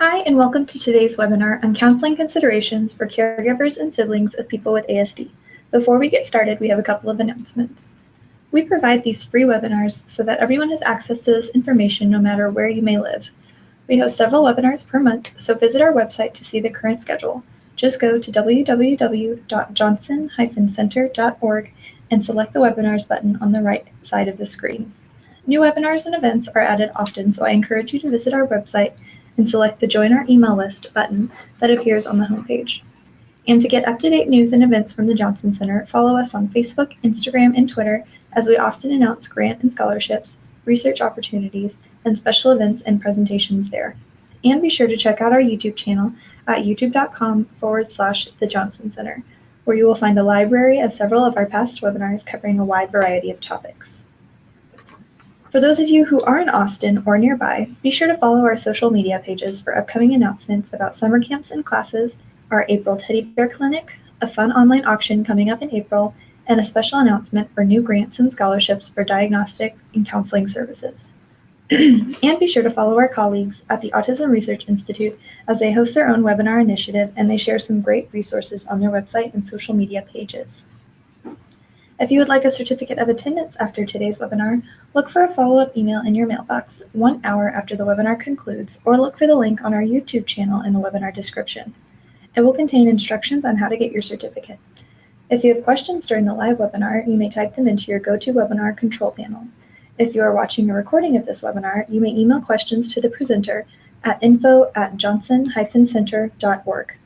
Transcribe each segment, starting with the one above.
Hi, and welcome to today's webinar on counseling considerations for caregivers and siblings of people with ASD. Before we get started, we have a couple of announcements. We provide these free webinars so that everyone has access to this information no matter where you may live. We host several webinars per month, so visit our website to see the current schedule. Just go to www.johnson-center.org and select the webinars button on the right side of the screen. New webinars and events are added often, so I encourage you to visit our website and select the Join Our Email List button that appears on the homepage. And to get up-to-date news and events from the Johnson Center, follow us on Facebook, Instagram, and Twitter, as we often announce grant and scholarships, research opportunities, and special events and presentations there. And be sure to check out our YouTube channel at youtube.com/The Johnson Center, where you will find a library of several of our past webinars covering a wide variety of topics. For those of you who are in Austin or nearby, be sure to follow our social media pages for upcoming announcements about summer camps and classes, our April Teddy Bear Clinic, a fun online auction coming up in April, and a special announcement for new grants and scholarships for diagnostic and counseling services. And be sure to follow our colleagues at the Autism Research Institute as they host their own webinar initiative and they share some great resources on their website and social media pages. If you would like a certificate of attendance after today's webinar, look for a follow-up email in your mailbox 1 hour after the webinar concludes, or look for the link on our YouTube channel in the webinar description. It will contain instructions on how to get your certificate. If you have questions during the live webinar, you may type them into your GoToWebinar control panel. If you are watching a recording of this webinar, you may email questions to the presenter at info@johnson-center.org.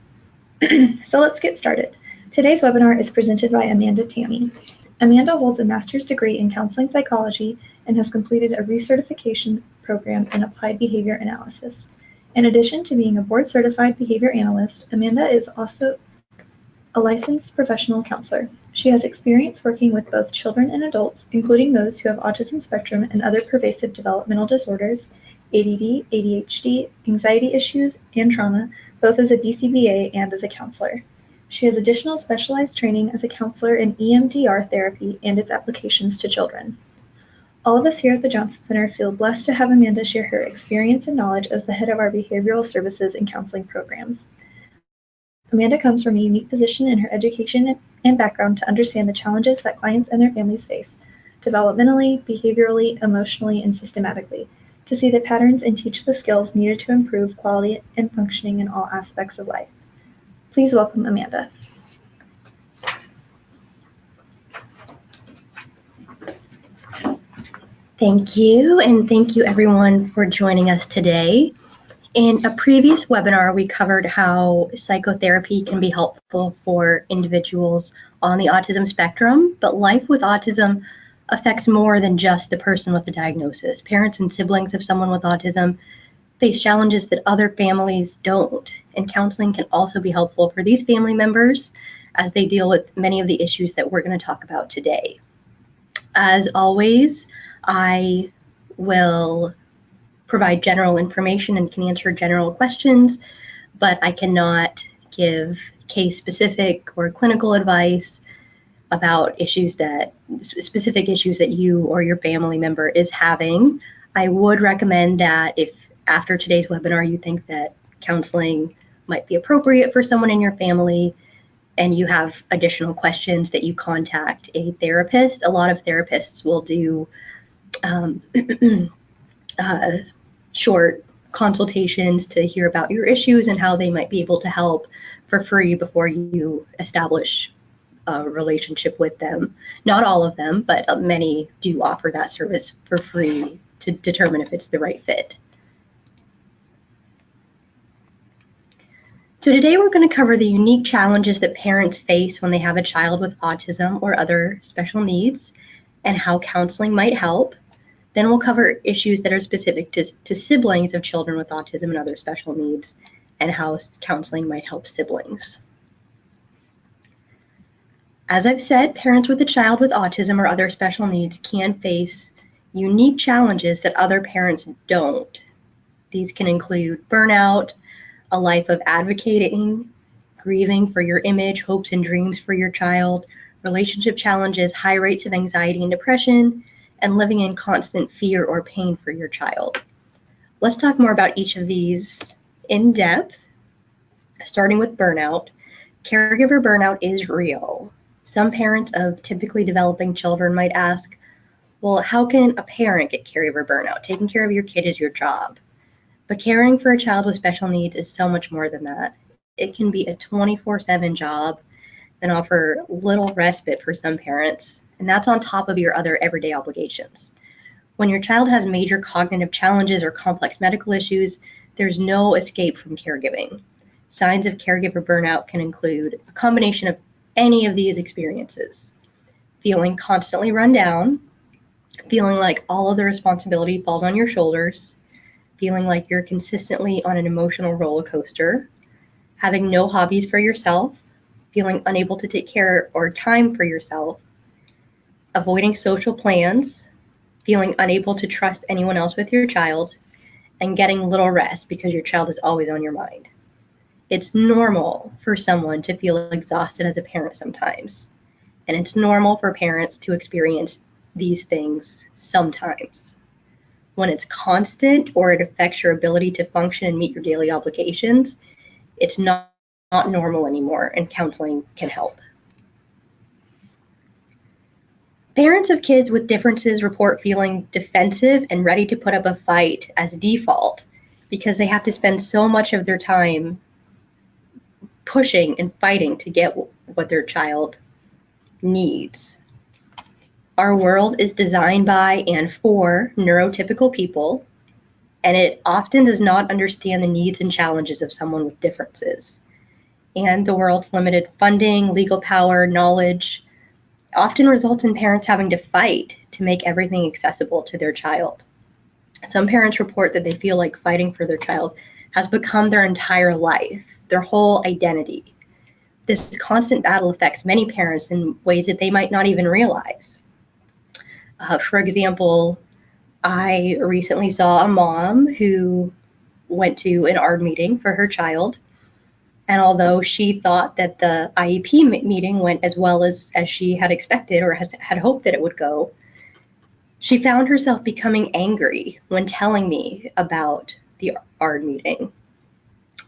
So let's get started. Today's webinar is presented by Amanda Tami. Amanda holds a master's degree in counseling psychology and has completed a recertification program in applied behavior analysis. In addition to being a board-certified behavior analyst, Amanda is also a licensed professional counselor. She has experience working with both children and adults, including those who have autism spectrum and other pervasive developmental disorders, ADD, ADHD, anxiety issues, and trauma, both as a BCBA and as a counselor. She has additional specialized training as a counselor in EMDR therapy and its applications to children. All of us here at the Johnson Center feel blessed to have Amanda share her experience and knowledge as the head of our behavioral services and counseling programs. Amanda comes from a unique position in her education and background to understand the challenges that clients and their families face, developmentally, behaviorally, emotionally, and systematically, to see the patterns and teach the skills needed to improve quality and functioning in all aspects of life. Please welcome Amanda. Thank you, and thank you everyone for joining us today. In a previous webinar, we covered how psychotherapy can be helpful for individuals on the autism spectrum, but life with autism affects more than just the person with the diagnosis. Parents and siblings of someone with autism face challenges that other families don't, and counseling can also be helpful for these family members as they deal with many of the issues that we're going to talk about today. As always, I will provide general information and can answer general questions, but I cannot give case-specific or clinical advice about specific issues that you or your family member is having. I would recommend that if after today's webinar you think that counseling might be appropriate for someone in your family and you have additional questions, that you contact a therapist. A lot of therapists will do short consultations to hear about your issues and how they might be able to help for free before you establish a relationship with them. Not all of them, but many do offer that service for free to determine if it's the right fit. So today we're going to cover the unique challenges that parents face when they have a child with autism or other special needs and how counseling might help. Then we'll cover issues that are specific to siblings of children with autism and other special needs and how counseling might help siblings. As I've said, parents with a child with autism or other special needs can face unique challenges that other parents don't. These can include burnout, a life of advocating, grieving for your image, hopes and dreams for your child, relationship challenges, high rates of anxiety and depression, and living in constant fear or pain for your child. Let's talk more about each of these in depth, starting with burnout. Caregiver burnout is real. Some parents of typically developing children might ask, well, how can a parent get caregiver burnout? Taking care of your kid is your job. But caring for a child with special needs is so much more than that. It can be a 24/7 job and offer little respite for some parents, and that's on top of your other everyday obligations. When your child has major cognitive challenges or complex medical issues, there's no escape from caregiving. Signs of caregiver burnout can include a combination of any of these experiences: feeling constantly run down, feeling like all of the responsibility falls on your shoulders, feeling like you're consistently on an emotional roller coaster, having no hobbies for yourself, feeling unable to take care or time for yourself, avoiding social plans, feeling unable to trust anyone else with your child, and getting little rest because your child is always on your mind. It's normal for someone to feel exhausted as a parent sometimes, and it's normal for parents to experience these things sometimes. When it's constant or it affects your ability to function and meet your daily obligations, it's not normal anymore, and counseling can help. Parents of kids with differences report feeling defensive and ready to put up a fight as default because they have to spend so much of their time pushing and fighting to get what their child needs. Our world is designed by and for neurotypical people, and it often does not understand the needs and challenges of someone with differences. And the world's limited funding, legal power, knowledge often results in parents having to fight to make everything accessible to their child. Some parents report that they feel like fighting for their child has become their entire life, their whole identity. This constant battle affects many parents in ways that they might not even realize. For example, I recently saw a mom who went to an ARD meeting for her child. And although she thought that the IEP meeting went as well as she had expected or had hoped that it would go, she found herself becoming angry when telling me about the ARD meeting.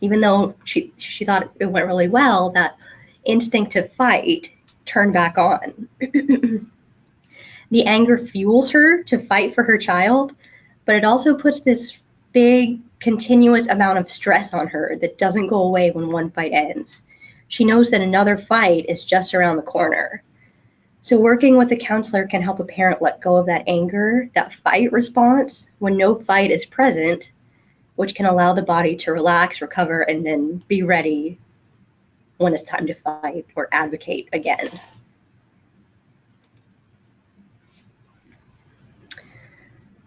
Even though she thought it went really well, that instinct to fight turned back on. The anger fuels her to fight for her child, but it also puts this big, continuous amount of stress on her that doesn't go away when one fight ends. She knows that another fight is just around the corner. So working with a counselor can help a parent let go of that anger, that fight response, when no fight is present, which can allow the body to relax, recover, and then be ready when it's time to fight or advocate again.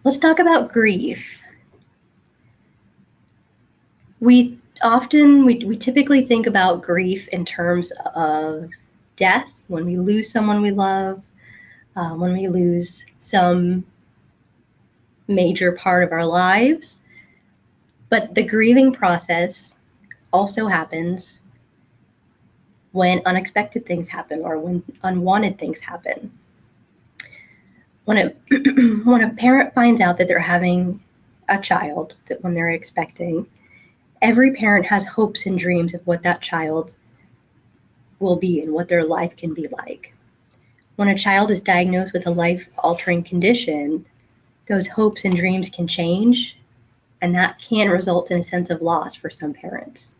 Let's talk about grief. We typically think about grief in terms of death, when we lose someone we love, when we lose some major part of our lives. But the grieving process also happens when unexpected things happen or when unwanted things happen. When a parent finds out that they're having a child, that when they're expecting, every parent has hopes and dreams of what that child will be and what their life can be like. When a child is diagnosed with a life-altering condition, those hopes and dreams can change, and that can result in a sense of loss for some parents.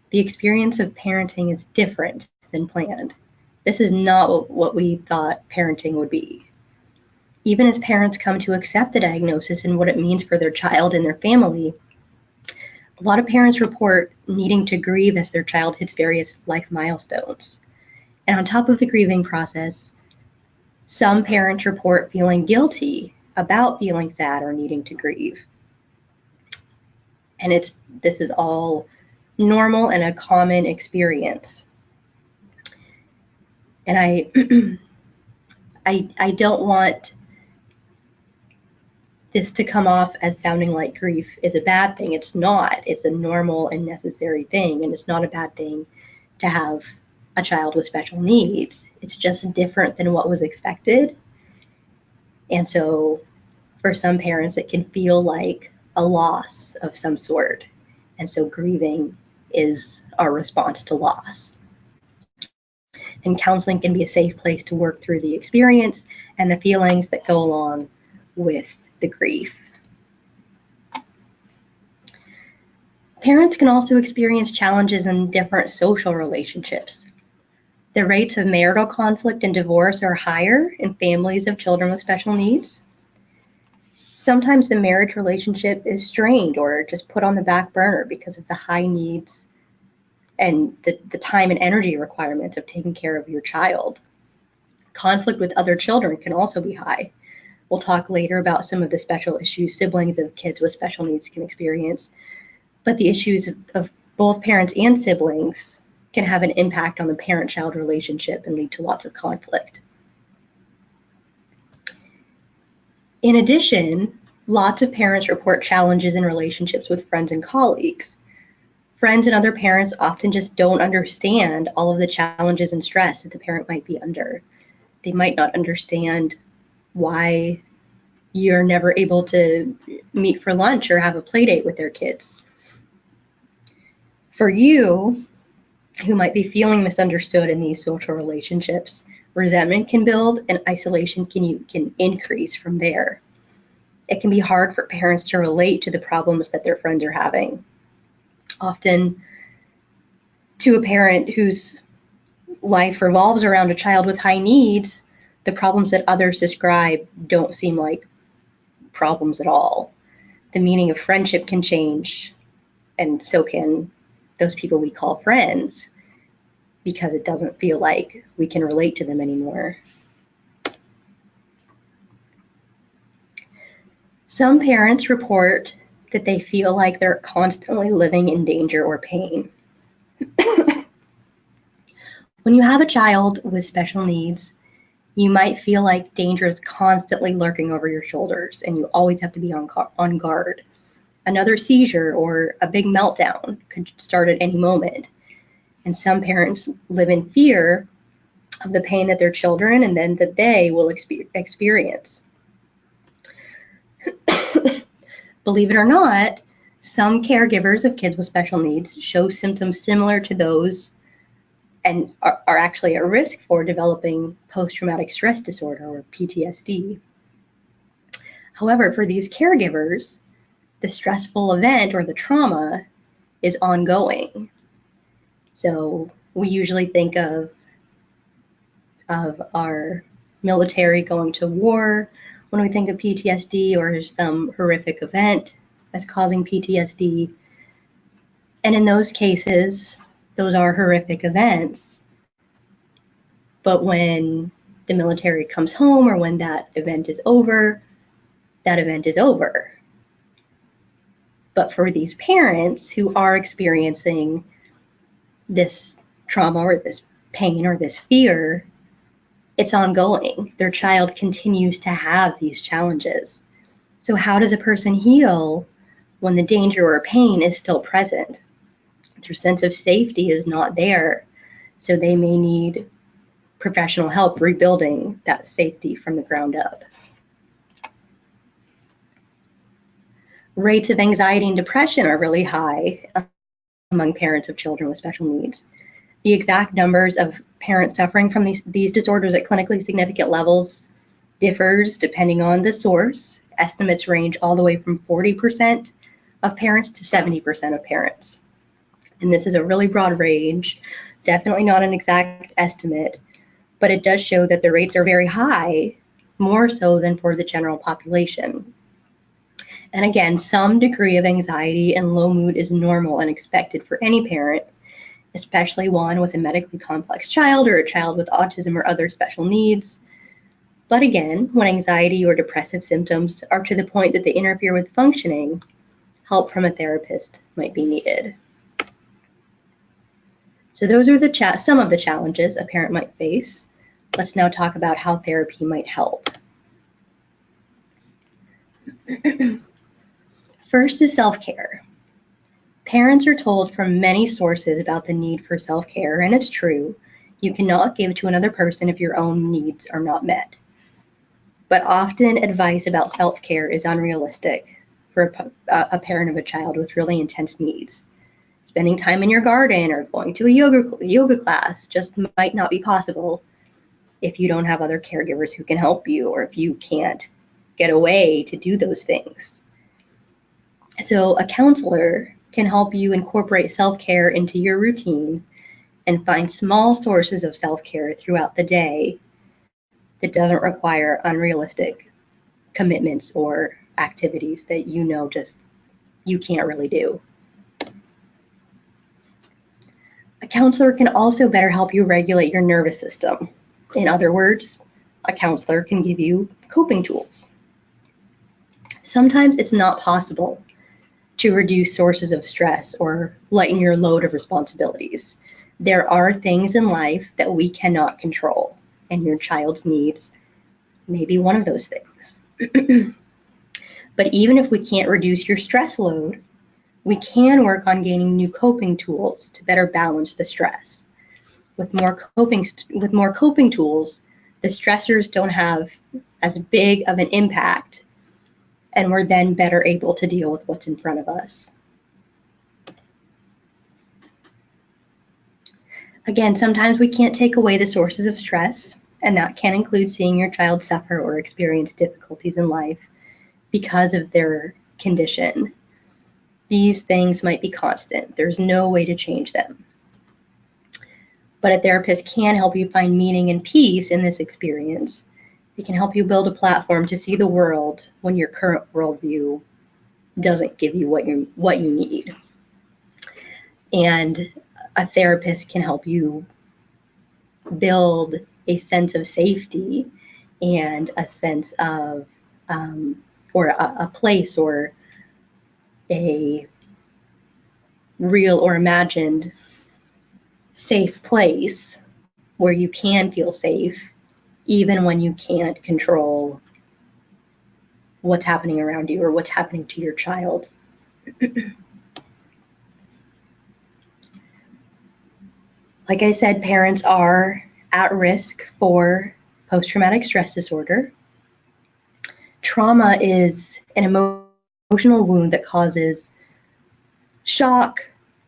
The experience of parenting is different than planned. This is not what we thought parenting would be. Even as parents come to accept the diagnosis and what it means for their child and their family, a lot of parents report needing to grieve as their child hits various life milestones. And on top of the grieving process, some parents report feeling guilty about feeling sad or needing to grieve. And this is all normal and a common experience. And I don't want this to come off as sounding like grief is a bad thing. It's not. It's a normal and necessary thing, and it's not a bad thing to have a child with special needs. It's just different than what was expected. And so for some parents, it can feel like a loss of some sort, And so grieving is our response to loss. And counseling can be a safe place to work through the experience and the feelings that go along with the grief. Parents can also experience challenges in different social relationships. The rates of marital conflict and divorce are higher in families of children with special needs. Sometimes the marriage relationship is strained or just put on the back burner because of the high needs and the time and energy requirements of taking care of your child. Conflict with other children can also be high. We'll talk later about some of the special issues siblings of kids with special needs can experience, but the issues of both parents and siblings can have an impact on the parent-child relationship and lead to lots of conflict. In addition, lots of parents report challenges in relationships with friends and colleagues. Friends and other parents often just don't understand all of the challenges and stress that the parent might be under. They might not understand why you're never able to meet for lunch or have a play date with their kids. For you, who might be feeling misunderstood in these social relationships, resentment can build and isolation can increase from there. It can be hard for parents to relate to the problems that their friends are having. Often, to a parent whose life revolves around a child with high needs, the problems that others describe don't seem like problems at all. The meaning of friendship can change, and so can those people we call friends, because it doesn't feel like we can relate to them anymore. Some parents report that they feel like they're constantly living in danger or pain. When you have a child with special needs, you might feel like danger is constantly lurking over your shoulders and you always have to be on guard. Another seizure or a big meltdown could start at any moment. And some parents live in fear of the pain that their children and then that they will experience. Believe it or not, some caregivers of kids with special needs show symptoms similar to those and are actually at risk for developing post-traumatic stress disorder or PTSD. However, for these caregivers, the stressful event or the trauma is ongoing. So we usually think of our military going to war when we think of PTSD or some horrific event that's causing PTSD. And in those cases, those are horrific events. But when the military comes home or when that event is over, that event is over. But for these parents who are experiencing this trauma or this pain or this fear, it's ongoing. Their child continues to have these challenges. So how does a person heal when the danger or pain is still present? Their sense of safety is not there. So they may need professional help rebuilding that safety from the ground up. Rates of anxiety and depression are really high among parents of children with special needs. The exact numbers of parents suffering from these disorders at clinically significant levels differs depending on the source. Estimates range all the way from 40% of parents to 70% of parents. And this is a really broad range, definitely not an exact estimate, but it does show that the rates are very high, more so than for the general population. And again, some degree of anxiety and low mood is normal and expected for any parent, especially one with a medically complex child or a child with autism or other special needs. But again, when anxiety or depressive symptoms are to the point that they interfere with functioning, help from a therapist might be needed. So those are some of the challenges a parent might face. Let's now talk about how therapy might help. First is self-care. Parents are told from many sources about the need for self-care, and it's true. You cannot give to another person if your own needs are not met. But often advice about self-care is unrealistic for a parent of a child with really intense needs. Spending time in your garden or going to a yoga class just might not be possible if you don't have other caregivers who can help you, or if you can't get away to do those things. So a counselor can help you incorporate self-care into your routine and find small sources of self-care throughout the day that doesn't require unrealistic commitments or activities that just you can't really do. A counselor can also better help you regulate your nervous system. In other words, a counselor can give you coping tools. Sometimes it's not possible to reduce sources of stress or lighten your load of responsibilities. There are things in life that we cannot control, and your child's needs may be one of those things. But even if we can't reduce your stress load, we can work on gaining new coping tools to better balance the stress. With more coping tools, the stressors don't have as big of an impact, and we're then better able to deal with what's in front of us. Again, sometimes we can't take away the sources of stress, and that can include seeing your child suffer or experience difficulties in life because of their condition. These things might be constant. There's no way to change them. But a therapist can help you find meaning and peace in this experience. They can help you build a platform to see the world when your current worldview doesn't give you what you need. And a therapist can help you build a sense of safety and a sense of, or a place or a real or imagined safe place where you can feel safe, even when you can't control what's happening around you or what's happening to your child. Like I said, parents are at risk for post-traumatic stress disorder. Trauma is an emotional wound that causes shock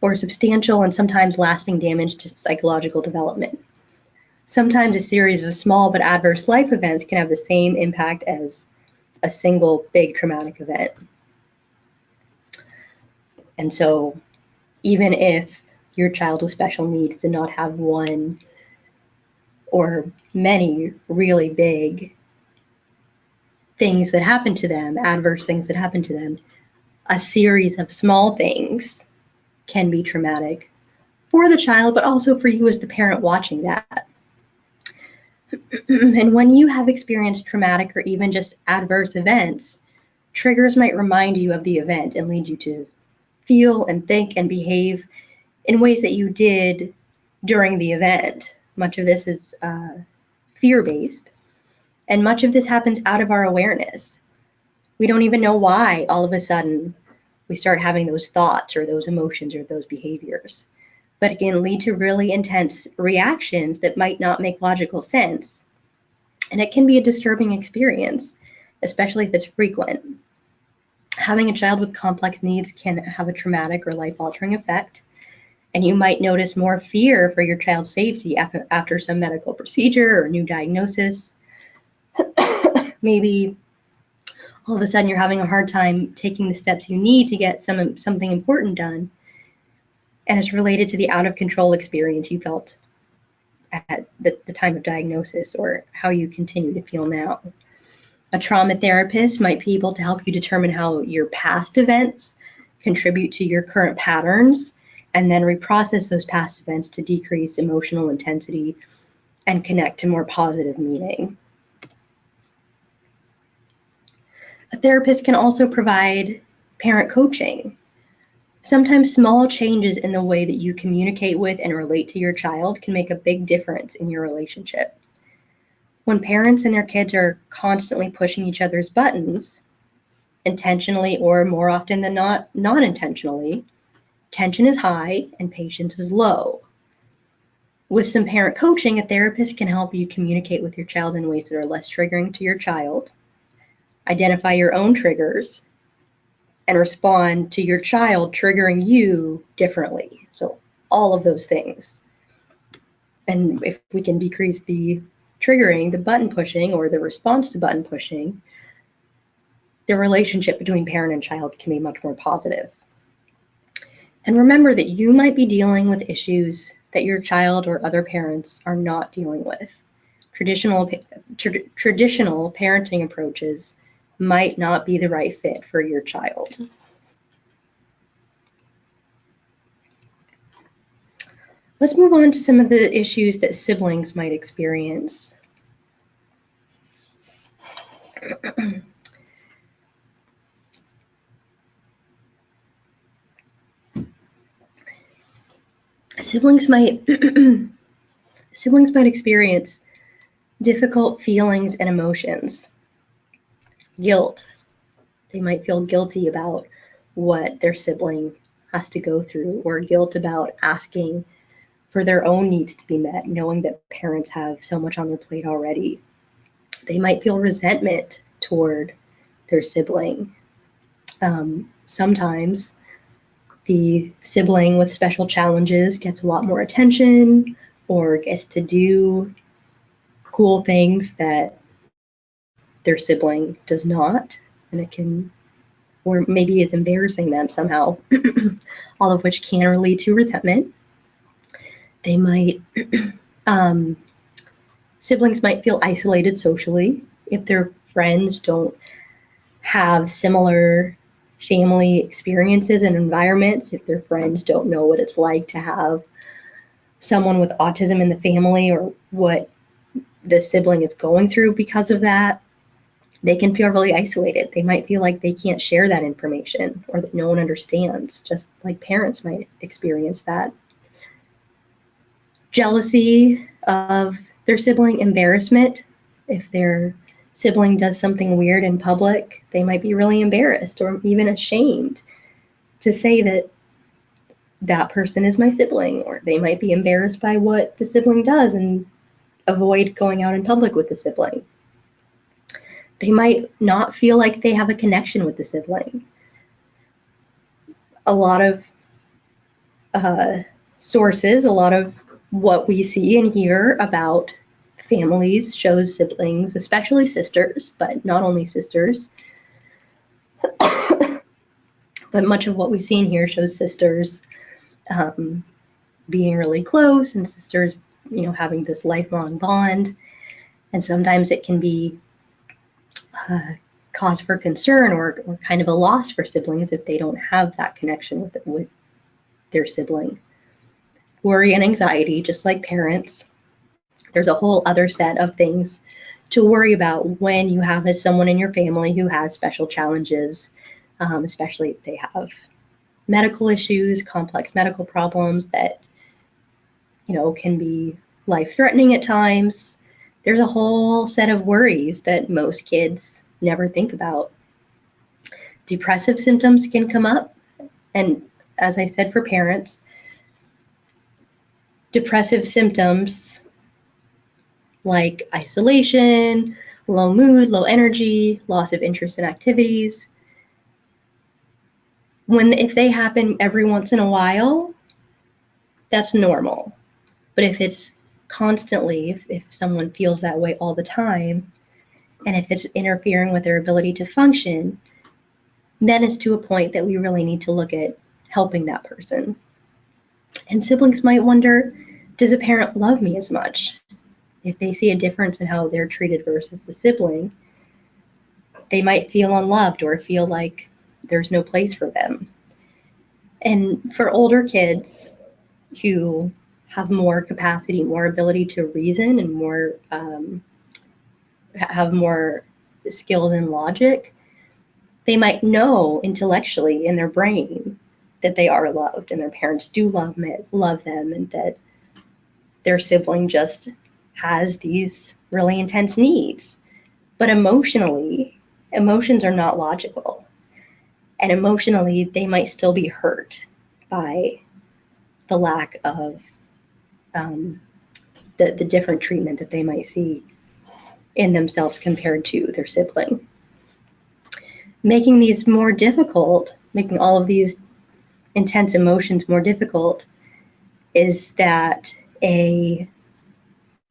or substantial and sometimes lasting damage to psychological development. Sometimes a series of small but adverse life events can have the same impact as a single big traumatic event. And so even if your child with special needs did not have one or many really big things that happened to them, adverse things that happened to them, a series of small things can be traumatic for the child, but also for you as the parent watching that. And when you have experienced traumatic or even just adverse events, triggers might remind you of the event and lead you to feel and think and behave in ways that you did during the event. Much of this is fear-based, and much of this happens out of our awareness. We don't even know why all of a sudden we start having those thoughts or those emotions or those behaviors. But it can lead to really intense reactions that might not make logical sense. And it can be a disturbing experience, especially if it's frequent. Having a child with complex needs can have a traumatic or life-altering effect. And you might notice more fear for your child's safety after some medical procedure or new diagnosis. Maybe all of a sudden you're having a hard time taking the steps you need to get something important done. And it's related to the out-of-control experience you felt at the time of diagnosis or how you continue to feel now. A trauma therapist might be able to help you determine how your past events contribute to your current patterns and then reprocess those past events to decrease emotional intensity and connect to more positive meaning. A therapist can also provide parent coaching. Sometimes small changes in the way that you communicate with and relate to your child can make a big difference in your relationship. When parents and their kids are constantly pushing each other's buttons, intentionally or more often than not, non-intentionally, tension is high and patience is low. With some parent coaching, a therapist can help you communicate with your child in ways that are less triggering to your child, identify your own triggers, and respond to your child triggering you differently. So all of those things. And if we can decrease the triggering, the button pushing, or the response to button pushing, the relationship between parent and child can be much more positive. And remember that you might be dealing with issues that your child or other parents are not dealing with. Traditional parenting approaches might not be the right fit for your child. Let's move on to some of the issues that siblings might experience. Siblings might experience difficult feelings and emotions. Guilt. They might feel guilty about what their sibling has to go through, or guilt about asking for their own needs to be met, knowing that parents have so much on their plate already. They might feel resentment toward their sibling. Sometimes the sibling with special challenges gets a lot more attention or gets to do cool things that their sibling does not, and it can, or maybe it's embarrassing them somehow, all of which can lead to resentment. They might, siblings might feel isolated socially if their friends don't have similar family experiences and environments, if their friends don't know what it's like to have someone with autism in the family or what the sibling is going through because of that. They can feel really isolated. They might feel like they can't share that information or that no one understands, just like parents might experience that. Jealousy of their sibling, embarrassment. If their sibling does something weird in public, they might be really embarrassed or even ashamed to say that that person is my sibling, or they might be embarrassed by what the sibling does and avoid going out in public with the sibling. They might not feel like they have a connection with the sibling. A lot of sources, a lot of what we see and hear about families shows siblings, especially sisters, but not only sisters, but much of what we see and hear shows sisters being really close and sisters, having this lifelong bond. And sometimes it can be cause for concern or kind of a loss for siblings if they don't have that connection with their sibling. Worry and anxiety, just like parents, there's a whole other set of things to worry about when you have someone in your family who has special challenges, especially if they have medical issues, complex medical problems that, can be life-threatening at times. There's a whole set of worries that most kids never think about. Depressive symptoms can come up, and as I said, for parents, depressive symptoms like isolation, low mood, low energy, loss of interest in activities, if they happen every once in a while, that's normal. But if it's constantly, if someone feels that way all the time, and if it's interfering with their ability to function, then it's to a point that we really need to look at helping that person. And siblings might wonder, does a parent love me as much? If they see a difference in how they're treated versus the sibling, they might feel unloved or feel like there's no place for them. And for older kids who have more capacity, more ability to reason, and more have more skills in logic, they might know intellectually in their brain that they are loved and their parents do love them, and that their sibling just has these really intense needs. But emotionally, emotions are not logical. And emotionally, they might still be hurt by the lack of the different treatment that they might see in themselves compared to their sibling. making these more difficult, making all of these intense emotions more difficult, is that a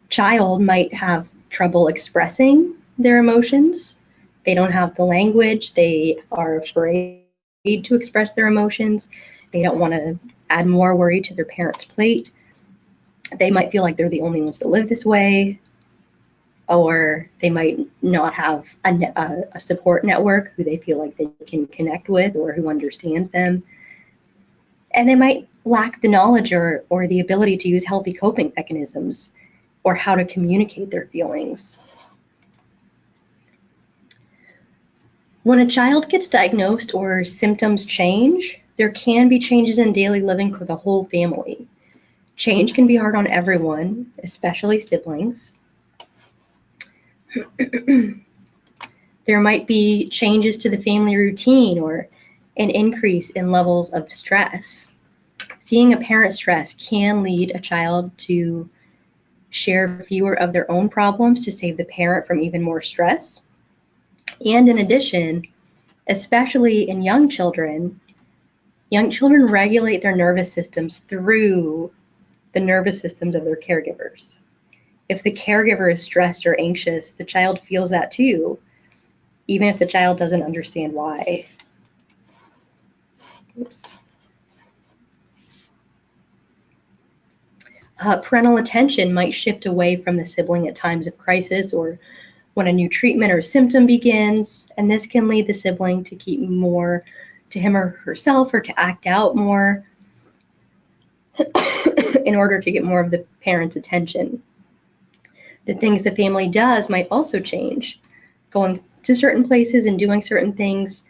child might have trouble expressing their emotions. They don't have the language. They are afraid to express their emotions. They don't want to add more worry to their parents' plate. They might feel like they're the only ones to live this way, or they might not have a support network who they feel like they can connect with or who understands them. And they might lack the knowledge or the ability to use healthy coping mechanisms or how to communicate their feelings. When a child gets diagnosed or symptoms change, there can be changes in daily living for the whole family. Change can be hard on everyone, especially siblings. There might be changes to the family routine or an increase in levels of stress. Seeing a parent stress can lead a child to share fewer of their own problems to save the parent from even more stress. And in addition, especially in young children regulate their nervous systems through the nervous systems of their caregivers. If the caregiver is stressed or anxious, the child feels that too, even if the child doesn't understand why. Oops. Parental attention might shift away from the sibling at times of crisis or when a new treatment or symptom begins, and this can lead the sibling to keep more to him or herself or to act out more in order to get more of the parent's attention. The things the family does might also change. Going to certain places and doing certain things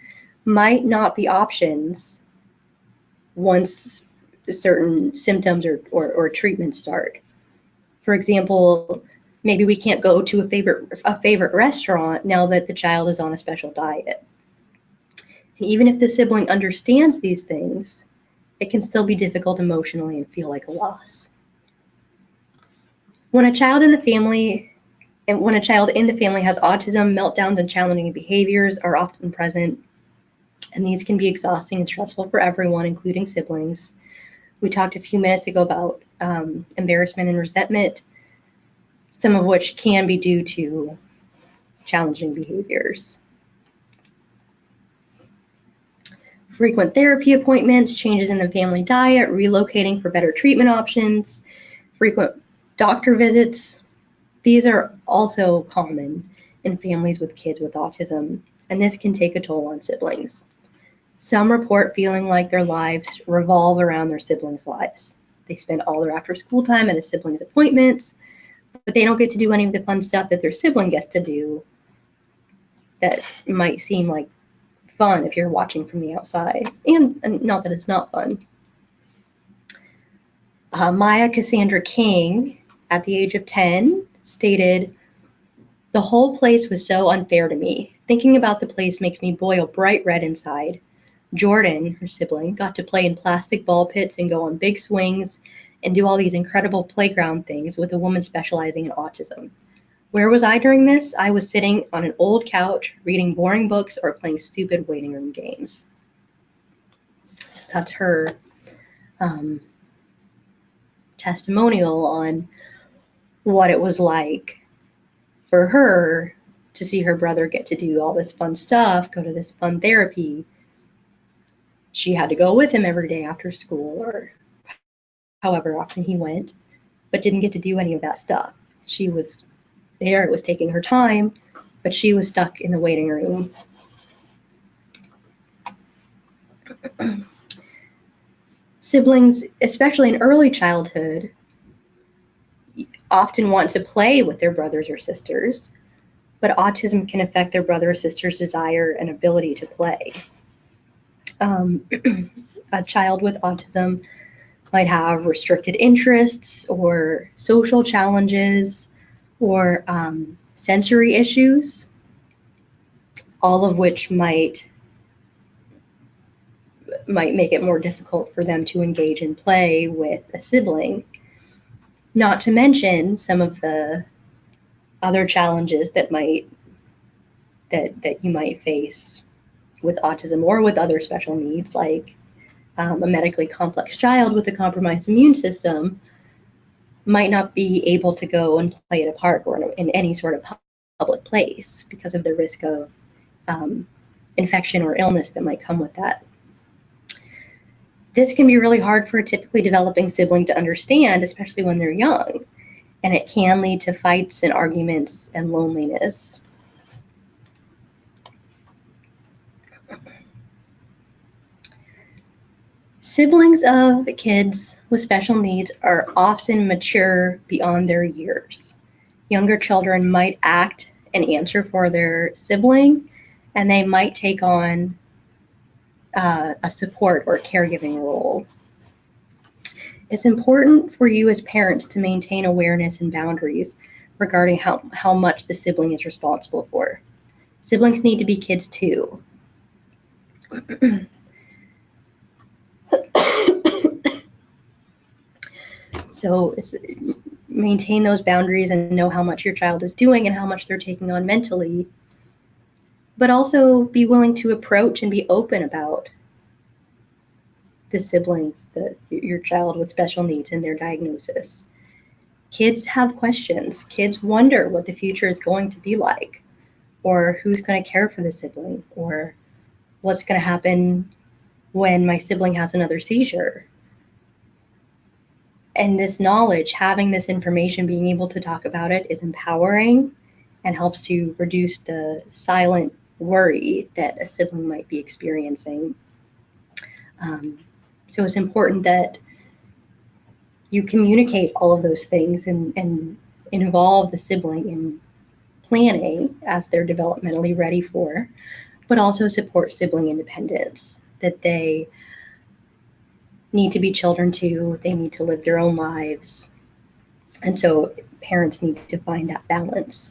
might not be options once certain symptoms or treatments start. For example, maybe we can't go to a favorite restaurant now that the child is on a special diet. And even if the sibling understands these things, it can still be difficult emotionally and feel like a loss. When a child in the family has autism, meltdowns and challenging behaviors are often present, and these can be exhausting and stressful for everyone, including siblings. We talked a few minutes ago about embarrassment and resentment, some of which can be due to challenging behaviors. Frequent therapy appointments, changes in the family diet, relocating for better treatment options, frequent doctor visits. These are also common in families with kids with autism, and this can take a toll on siblings. Some report feeling like their lives revolve around their siblings' lives. They spend all their after-school time at a sibling's appointments, but they don't get to do any of the fun stuff that their sibling gets to do that might seem like fun if you're watching from the outside, and not that it's not fun. Maya Cassandra King, at the age of 10, stated, "The whole place was so unfair to me. Thinking about the place makes me boil bright red inside. Jordan," her sibling, "got to play in plastic ball pits and go on big swings and do all these incredible playground things with a woman specializing in autism. Where was I during this? I was sitting on an old couch, reading boring books or playing stupid waiting room games." So that's her testimonial on what it was like for her to see her brother get to do all this fun stuff, go to this fun therapy. She had to go with him every day after school or however often he went, but didn't get to do any of that stuff. She was there, it was taking her time, but she was stuck in the waiting room. Siblings, especially in early childhood, often want to play with their brothers or sisters, but autism can affect their brother or sister's desire and ability to play. A child with autism might have restricted interests or social challenges or sensory issues, all of which might make it more difficult for them to engage in play with a sibling. Not to mention some of the other challenges that you might face with autism or with other special needs, like a medically complex child with a compromised immune system, might not be able to go and play at a park or in any sort of public place because of the risk of infection or illness that might come with that. This can be really hard for a typically developing sibling to understand, especially when they're young, and it can lead to fights and arguments and loneliness. Siblings of kids with special needs are often mature beyond their years. Younger children might act and answer for their sibling, and they might take on a support or caregiving role. It's important for you as parents to maintain awareness and boundaries regarding how much the sibling is responsible for. Siblings need to be kids too. So maintain those boundaries and know how much your child is doing and how much they're taking on mentally, but also be willing to approach and be open about the siblings, your child with special needs and their diagnosis. Kids have questions. Kids wonder what the future is going to be like, or who's going to care for the sibling, or what's going to happen when my sibling has another seizure. And this knowledge, having this information, being able to talk about it is empowering and helps to reduce the silent worry that a sibling might be experiencing. So it's important that you communicate all of those things and involve the sibling in planning as they're developmentally ready for, but also support sibling independence, that they need to be children too, they need to live their own lives. And so parents need to find that balance.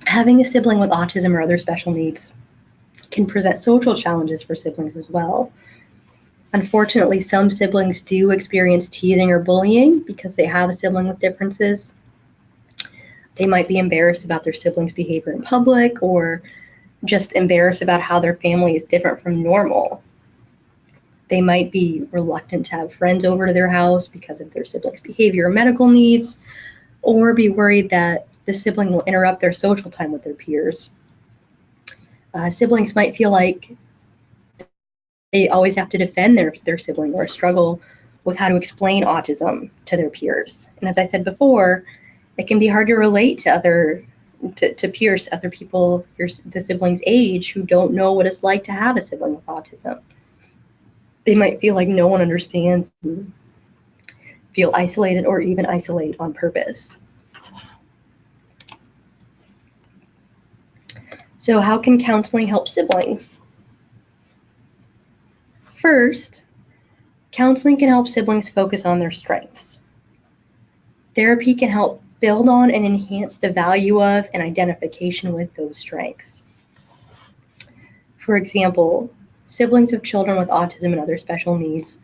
Having a sibling with autism or other special needs can present social challenges for siblings as well. Unfortunately, some siblings do experience teasing or bullying because they have a sibling with differences. They might be embarrassed about their sibling's behavior in public, or just embarrassed about how their family is different from normal. They might be reluctant to have friends over to their house because of their sibling's behavior or medical needs, or be worried that the sibling will interrupt their social time with their peers. Siblings might feel like they always have to defend their sibling, or struggle with how to explain autism to their peers. And as I said before, it can be hard to relate to peers, other people, the sibling's age, who don't know what it's like to have a sibling with autism. They might feel like no one understands, and feel isolated, or even isolate on purpose. So how can counseling help siblings? First, counseling can help siblings focus on their strengths. Therapy can help build on and enhance the value of and identification with those strengths. For example, siblings of children with autism and other special needs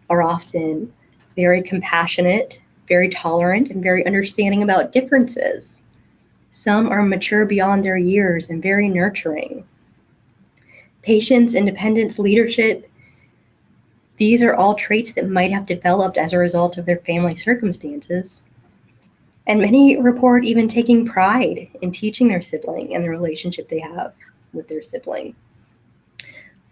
are often very compassionate, very tolerant, and very understanding about differences. Some are mature beyond their years and very nurturing. Patience, independence, leadership, these are all traits that might have developed as a result of their family circumstances. And many report even taking pride in teaching their sibling and the relationship they have with their sibling.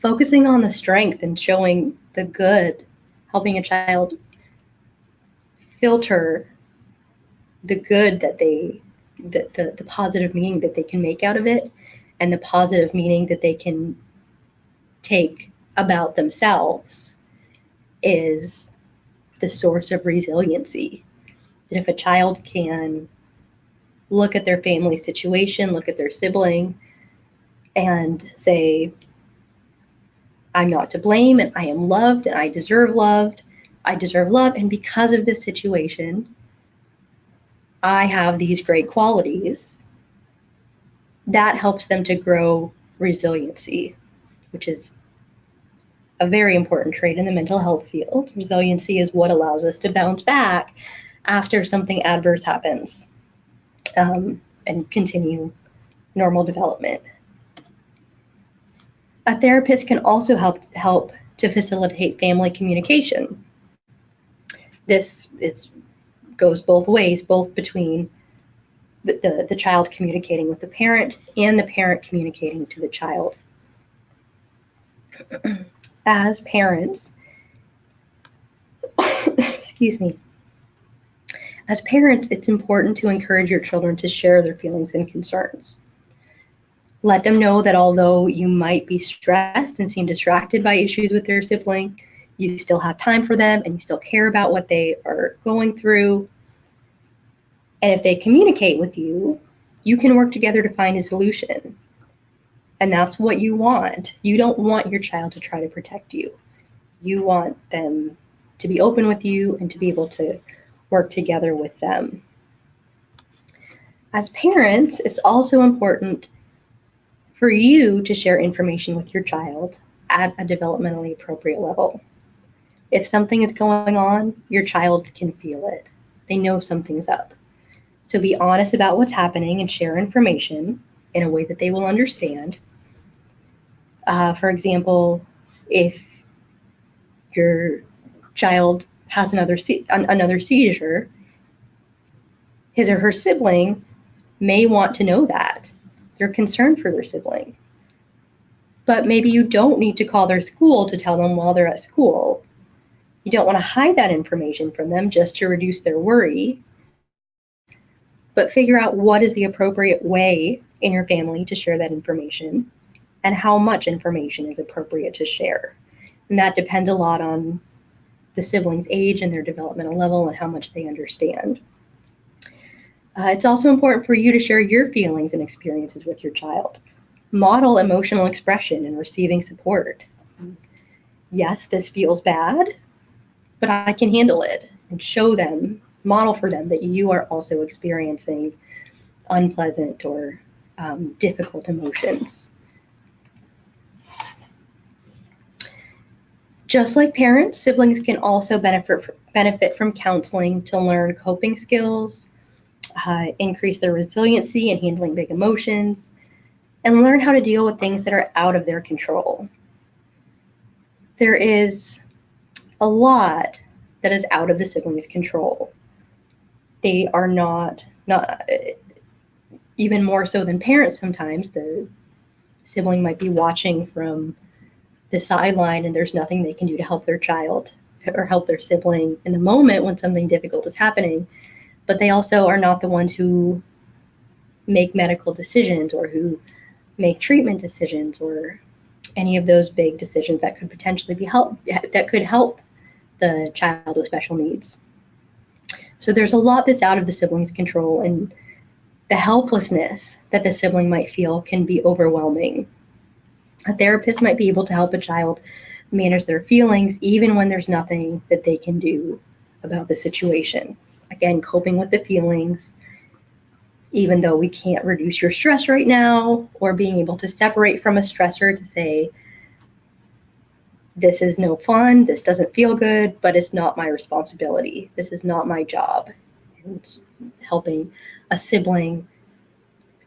Focusing on the strength and showing the good, helping a child filter the good that the positive meaning that they can make out of it, and the positive meaning that they can take about themselves, is the source of resiliency. That if a child can look at their family situation, look at their sibling, and say, I'm not to blame, and I am loved, and I deserve love, and because of this situation, I have these great qualities, that helps them to grow resiliency, which is a very important trait in the mental health field. Resiliency is what allows us to bounce back after something adverse happens. and continue normal development. A therapist can also help to facilitate family communication. This goes both ways, both between the child communicating with the parent and the parent communicating to the child. As parents, excuse me, as parents, it's important to encourage your children to share their feelings and concerns. Let them know that although you might be stressed and seem distracted by issues with their sibling, you still have time for them and you still care about what they are going through. And if they communicate with you, you can work together to find a solution. And that's what you want. You don't want your child to try to protect you. You want them to be open with you and to be able to work together with them. As parents, it's also important for you to share information with your child at a developmentally appropriate level. If something is going on, your child can feel it. They know something's up. So be honest about what's happening and share information in a way that they will understand. For example, if your child has another seizure, his or her sibling may want to know that. They're concerned for their sibling. But maybe you don't need to call their school to tell them while they're at school. You don't want to hide that information from them just to reduce their worry. But figure out what is the appropriate way in your family to share that information and how much information is appropriate to share. And that depends a lot on the sibling's age and their developmental level and how much they understand. It's also important for you to share your feelings and experiences with your child. Model emotional expression and receiving support. Yes, this feels bad, but I can handle it. And show them, model for them that you are also experiencing unpleasant or difficult emotions. Just like parents, siblings can also benefit from counseling to learn coping skills, increase their resiliency in handling big emotions, and learn how to deal with things that are out of their control. There is a lot that is out of the siblings' control. They are not even more so than parents sometimes. The sibling might be watching from the sideline and there's nothing they can do to help their child or help their sibling in the moment when something difficult is happening. But they also are not the ones who make medical decisions or who make treatment decisions or any of those big decisions that could potentially help the child with special needs. So there's a lot that's out of the sibling's control, and the helplessness that the sibling might feel can be overwhelming. A therapist might be able to help a child manage their feelings even when there's nothing that they can do about the situation. Again, coping with the feelings, even though we can't reduce your stress right now, or being able to separate from a stressor to say, this is no fun, this doesn't feel good, but it's not my responsibility. This is not my job. And it's helping a sibling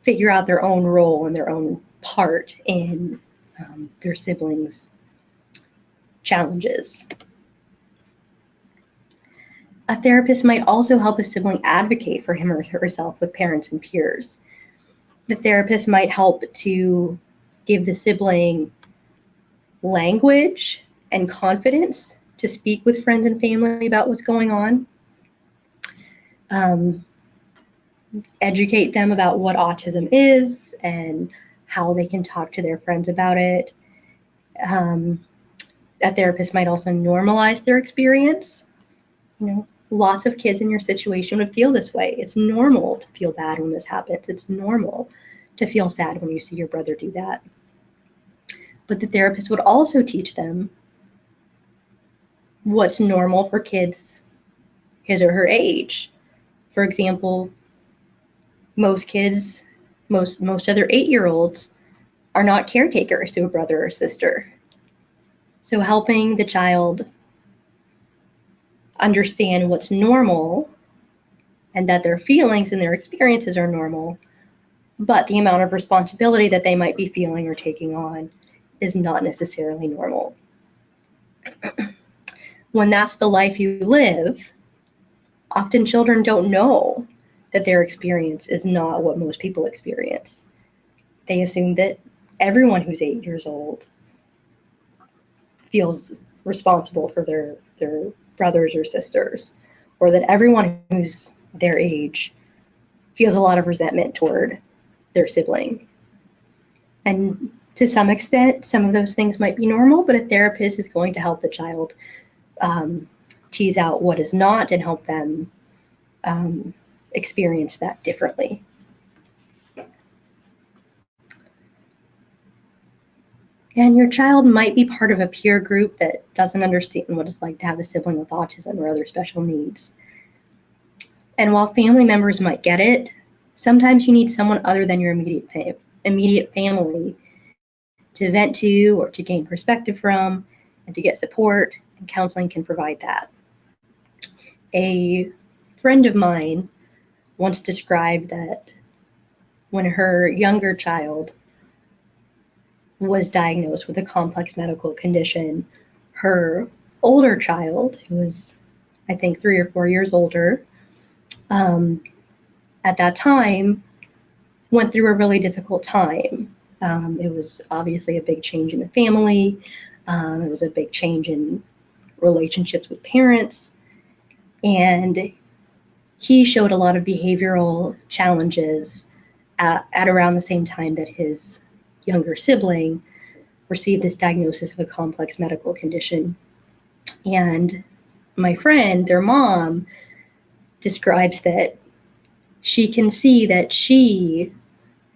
figure out their own role and their own part in their siblings' challenges. A therapist might also help a sibling advocate for him or herself with parents and peers. The therapist might help to give the sibling language and confidence to speak with friends and family about what's going on. Educate them about what autism is and how they can talk to their friends about it. A therapist might also normalize their experience. Lots of kids in your situation would feel this way. It's normal to feel bad when this happens. It's normal to feel sad when you see your brother do that. But the therapist would also teach them what's normal for kids his or her age. For example, most kids, most other 8-year-olds are not caretakers to a brother or sister. So helping the child understand what's normal and that their feelings and their experiences are normal but the amount of responsibility that they might be feeling or taking on is not necessarily normal. When that's the life you live, often children don't know that their experience is not what most people experience. They assume that everyone who's 8 years old feels responsible for their brothers or sisters, or that everyone who's their age feels a lot of resentment toward their sibling. And to some extent, some of those things might be normal, but a therapist is going to help the child tease out what is not and help them experience that differently. And your child might be part of a peer group that doesn't understand what it's like to have a sibling with autism or other special needs. And while family members might get it, sometimes you need someone other than your immediate family to vent to or to gain perspective from and to get support, and counseling can provide that. A friend of mine once described that when her younger child was diagnosed with a complex medical condition, her older child, who was, I think, 3 or 4 years older, at that time, went through a really difficult time. It was obviously a big change in the family. It was a big change in relationships with parents. And he showed a lot of behavioral challenges at around the same time that his younger sibling received this diagnosis of a complex medical condition. And my friend, their mom, describes that she can see that she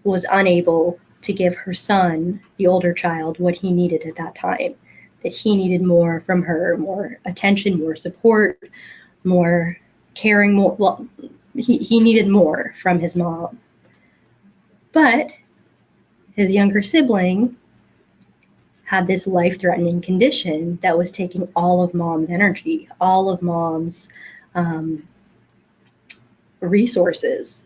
was unable to give her son, the older child, what he needed at that time, that he needed more from her, more attention, more support, more caring, more, well, he needed more from his mom. But his younger sibling had this life-threatening condition that was taking all of mom's energy, all of mom's resources,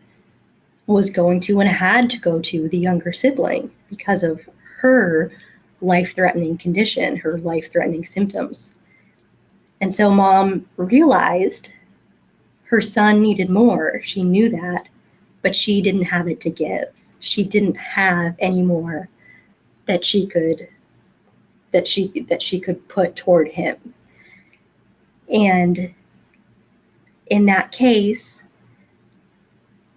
was going to and had to go to the younger sibling because of her life-threatening condition, her life-threatening symptoms. And so mom realized her son needed more. She knew that, but she didn't have it to give. She didn't have any more that she could put toward him. And in that case,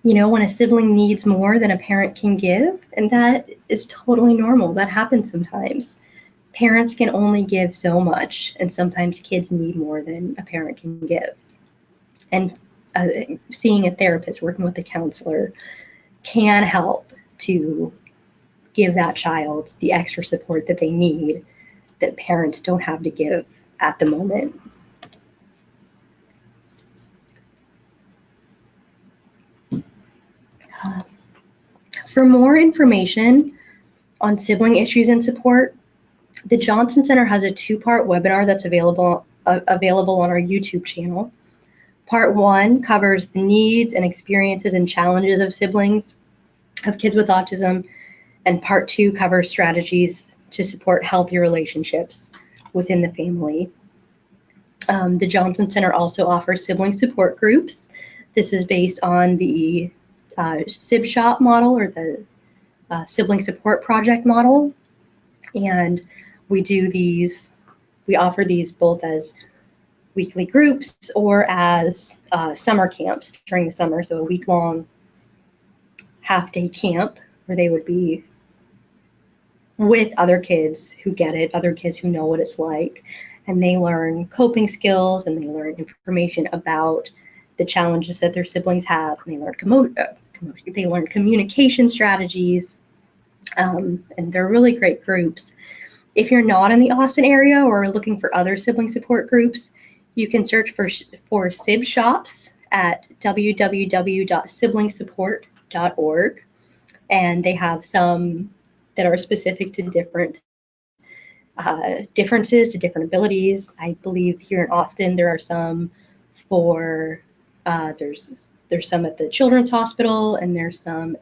you know, when a sibling needs more than a parent can give, and that is totally normal. That happens sometimes. Parents can only give so much, and sometimes kids need more than a parent can give. And seeing a therapist, working with a counselor, can help to give that child the extra support that they need that parents don't have to give at the moment. For more information on sibling issues and support, the Johnson Center has a 2-part webinar that's available on our YouTube channel. Part 1 covers the needs and experiences and challenges of siblings, of kids with autism, and Part 2 covers strategies to support healthy relationships within the family. The Johnson Center also offers sibling support groups. This is based on the SibShop model, or the Sibling Support Project model. And we offer these both as weekly groups or as summer camps during the summer. So a week-long half-day camp where they would be with other kids who get it, other kids who know what it's like, and they learn coping skills and they learn information about the challenges that their siblings have, and they learn communication strategies, and they're really great groups. If you're not in the Austin area or are looking for other sibling support groups, you can search for Sib Shops at www.siblingsupport.org, and they have some that are specific to different differences, to different abilities. I believe here in Austin there are some for there's some at the Children's Hospital, and there's some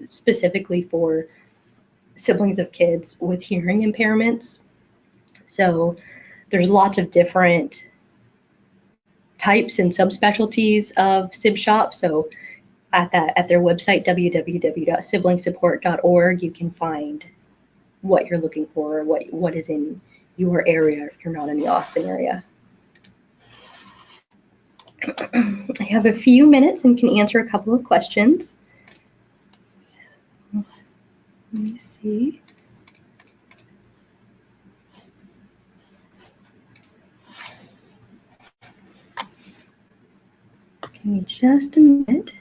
specifically for siblings of kids with hearing impairments. So there's lots of different types and subspecialties of SIB shop. So at their website, www.siblingsupport.org, you can find what you're looking for, what is in your area if you're not in the Austin area. I have a few minutes and can answer a couple of questions. So, let me see. Give me just a minute.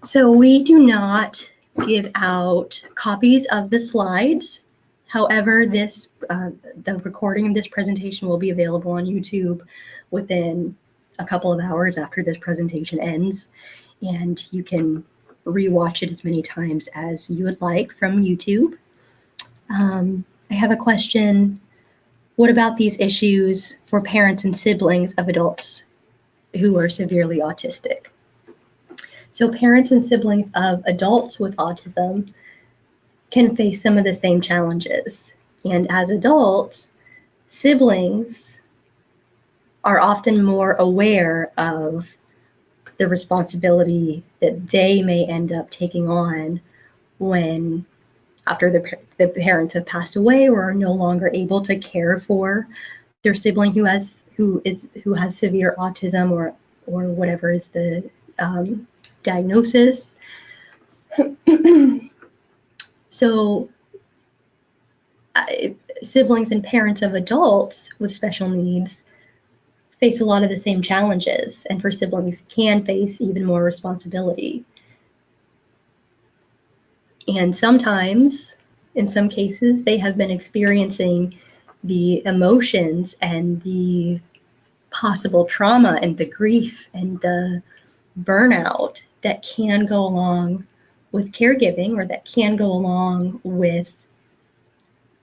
So we do not give out copies of the slides. However, the recording of this presentation will be available on YouTube within a couple of hours after this presentation ends, and you can rewatch it as many times as you would like from YouTube. I have a question. What about these issues for parents and siblings of adults who are severely autistic? So parents and siblings of adults with autism can face some of the same challenges. And as adults, siblings are often more aware of the responsibility that they may end up taking on when, after the parents have passed away or are no longer able to care for their sibling who has severe autism or whatever is the diagnosis. So siblings and parents of adults with special needs face a lot of the same challenges, and for siblings can face even more responsibility. And sometimes, in some cases, they have been experiencing the emotions and the possible trauma and the grief and the burnout that can go along with caregiving, or that can go along with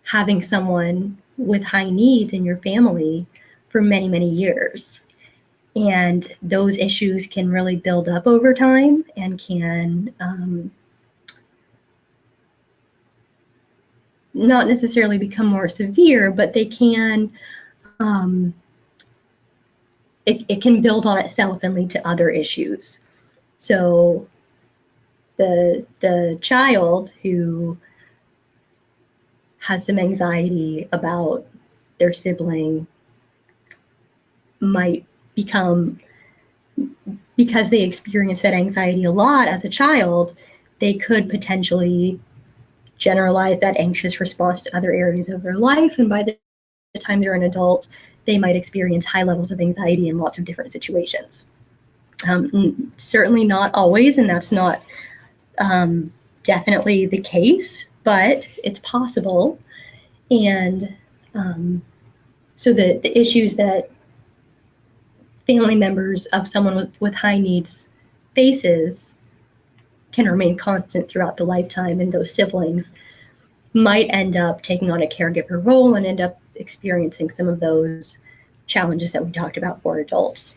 having someone with high needs in your family for many, many years. And those issues can really build up over time and can not necessarily become more severe, but they can, it can build on itself and lead to other issues. So the child who has some anxiety about their sibling might become, because they experience that anxiety a lot as a child, they could potentially generalize that anxious response to other areas of their life. And by the time they're an adult, they might experience high levels of anxiety in lots of different situations. Certainly not always, and that's not definitely the case, but it's possible. And so the issues that family members of someone with high needs faces can remain constant throughout the lifetime, and those siblings might end up taking on a caregiver role and end up experiencing some of those challenges that we talked about for adults.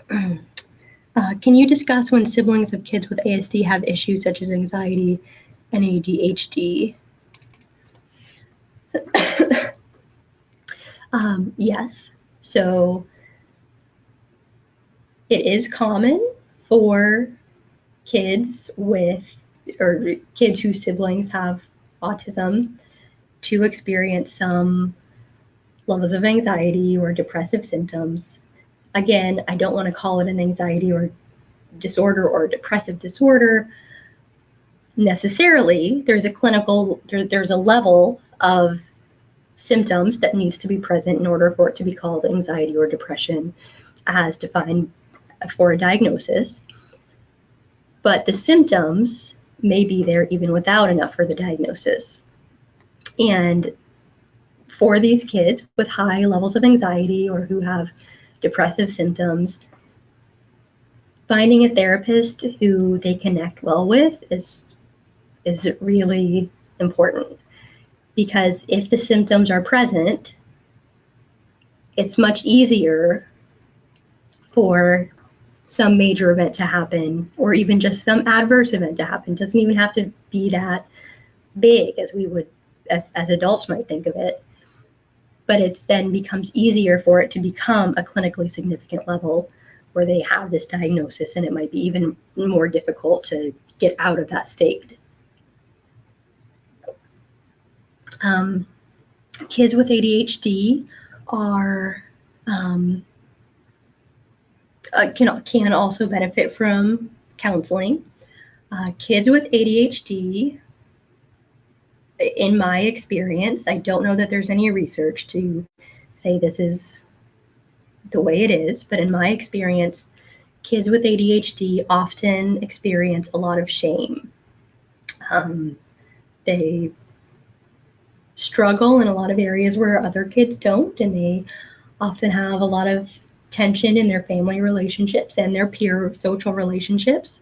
Can you discuss when siblings of kids with ASD have issues such as anxiety and ADHD? Yes. So it is common for kids whose siblings have autism to experience some levels of anxiety or depressive symptoms. Again, I don't want to call it an anxiety or disorder or depressive disorder necessarily. There's a level of symptoms that needs to be present in order for it to be called anxiety or depression, as defined for a diagnosis, but the symptoms may be there even without enough for the diagnosis. And for these kids with high levels of anxiety or who have depressive symptoms, finding a therapist who they connect well with is really important, because if the symptoms are present, it's much easier for some major event to happen, or even just some adverse event to happen. It doesn't even have to be that big as we would, as adults might think of it, but it then becomes easier for it to become a clinically significant level where they have this diagnosis, and it might be even more difficult to get out of that state. Kids with ADHD are can also benefit from counseling. Kids with ADHD, in my experience, I don't know that there's any research to say this is the way it is, but in my experience, kids with ADHD often experience a lot of shame. They struggle in a lot of areas where other kids don't, and they often have a lot of tension in their family relationships and their peer social relationships.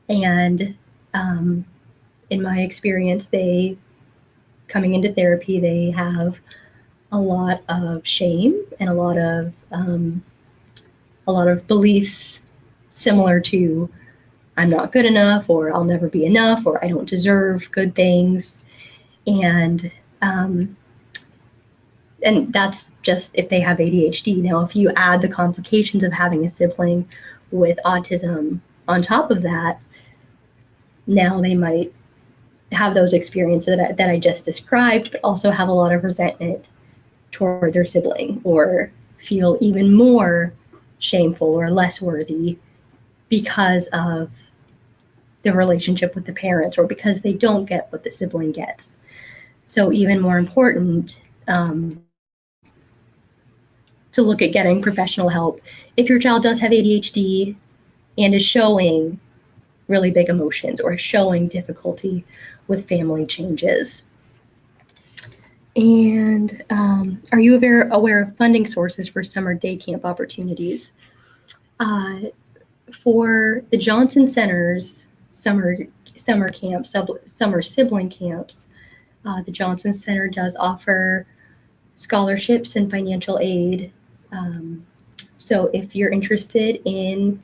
And in my experience, coming into therapy, they have a lot of shame and a lot of beliefs similar to I'm not good enough, or I'll never be enough, or I don't deserve good things. And that's just if they have ADHD. Now, if you add the complications of having a sibling with autism on top of that, now they might have those experiences that I just described, but also have a lot of resentment toward their sibling, or feel even more shameful or less worthy because of the relationship with the parents, or because they don't get what the sibling gets. So even more important to look at getting professional help if your child does have ADHD and is showing really big emotions or showing difficulty with family changes. And are you aware of funding sources for summer day camp opportunities? For the Johnson Center's summer camps, summer sibling camps, the Johnson Center does offer scholarships and financial aid. So if you're interested in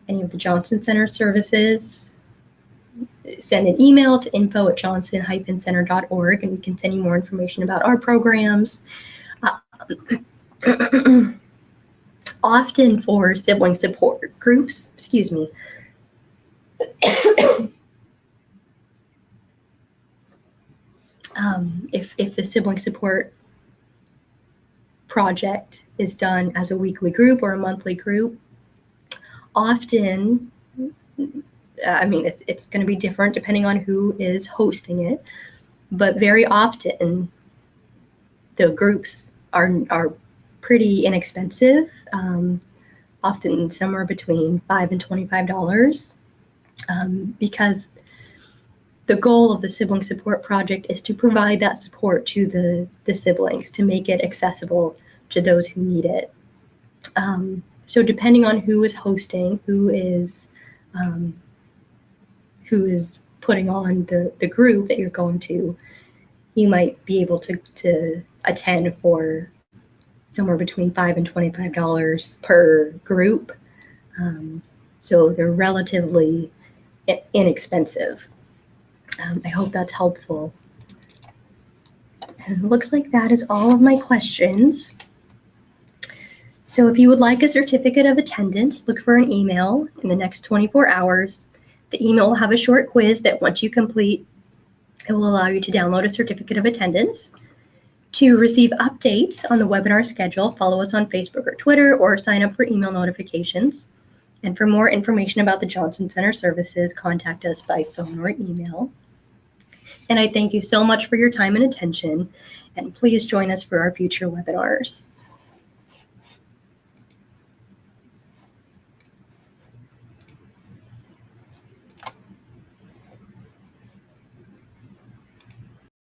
any of the Johnson Center services, send an email to info@johnson-center.org, and we can send you more information about our programs. Often for sibling support groups, if the sibling support project is done as a weekly group or a monthly group, often, it's going to be different depending on who is hosting it, but very often the groups are pretty inexpensive, often somewhere between $5 and $25, because the goal of the sibling support project is to provide that support to the siblings, to make it accessible to those who need it. So depending on who is hosting, who is putting on the group that you're going to, you might be able to attend for somewhere between $5 and $25 per group. So they're relatively inexpensive. I hope that's helpful. And it looks like that is all of my questions. So if you would like a certificate of attendance, look for an email in the next 24 hours. The email will have a short quiz that once you complete, it will allow you to download a certificate of attendance. To receive updates on the webinar schedule, follow us on Facebook or Twitter, or sign up for email notifications. And for more information about the Johnson Center services, contact us by phone or email. And I thank you so much for your time and attention, and please join us for our future webinars.